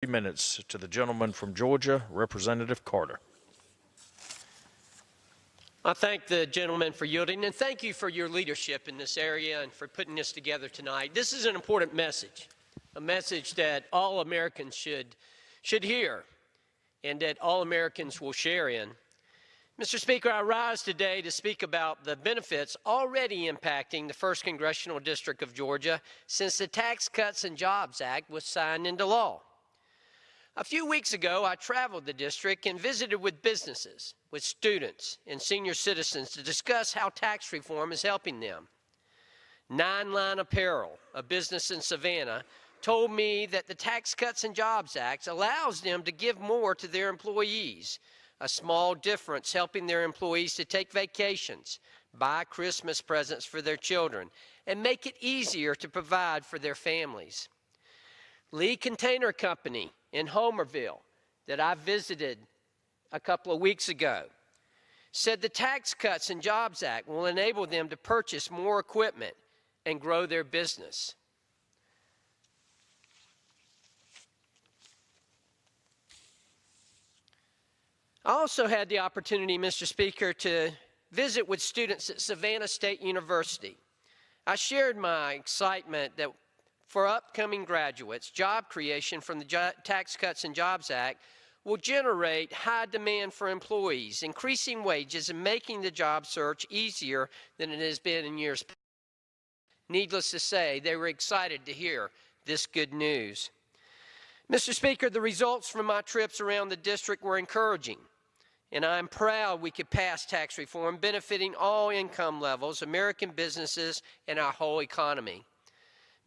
minutes to the gentleman from Georgia, Representative Carter. I thank the gentleman for yielding, and thank you for your leadership in this area and for putting this together tonight. This is an important message, a message that all Americans should hear and that all Americans will share in. Mr. Speaker, I rise today to speak about the benefits already impacting the 1st Congressional District of Georgia since the Tax Cuts and Jobs Act was signed into law. A few weeks ago, I traveled the district and visited with businesses, with students, and senior citizens to discuss how tax reform is helping them. Nine Line Apparel, a business in Savannah, told me that the Tax Cuts and Jobs Act allows them to give more to their employees, a small difference helping their employees to take vacations, buy Christmas presents for their children, and make it easier to provide for their families. Lee Container Company in Homerville that I visited a couple of weeks ago said the Tax Cuts and Jobs Act will enable them to purchase more equipment and grow their business. I also had the opportunity, Mr. Speaker, to visit with students at Savannah State University. I shared my excitement that for upcoming graduates, job creation from the Tax Cuts and Jobs Act will generate high demand for employees, increasing wages and making the job search easier than it has been in years past. Needless to say, they were excited to hear this good news. Mr. Speaker, the results from my trips around the district were encouraging, and I'm proud we could pass tax reform benefiting all income levels, American businesses, and our whole economy.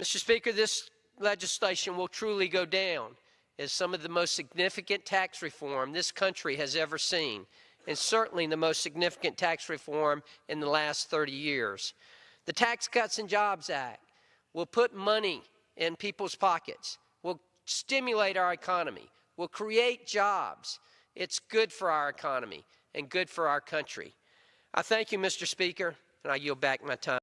Mr. Speaker, this legislation will truly go down as some of the most significant tax reform this country has ever seen, and certainly the most significant tax reform in the last 30 years. The Tax Cuts and Jobs Act will put money in people's pockets, will stimulate our economy, will create jobs. It's good for our economy and good for our country. I thank you, Mr. Speaker, and I yield back my time.